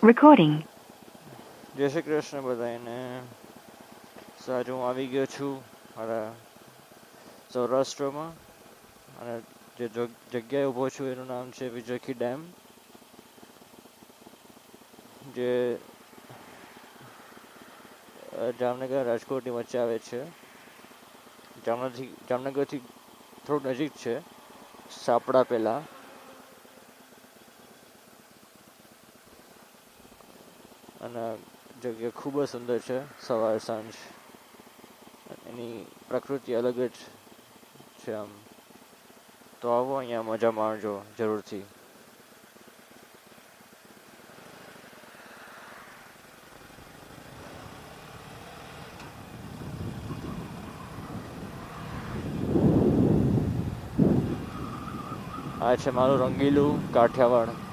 Recording. જય શ્રી કૃષ્ણ બધાને. સાજ હું આવી ગયો છું મારા સૌરાષ્ટ્રમાં અને જે જગ્યાએ ઊભો છું એનું નામ છે વિજયખી ડેમ, જે જામનગર રાજકોટની વચ્ચે આવે છે. જામનગરથી થોડું નજીક છે, સાપડા પહેલા. અને જગ્યા ખૂબ જ સુંદર છે. સવાર સાંજ એની પ્રકૃતિ અલગ જ છે આમ. તો આવો અહીંયા મજા માણજો જરૂરથી. આ છે મારું રંગીલું કાઠિયાવાડ.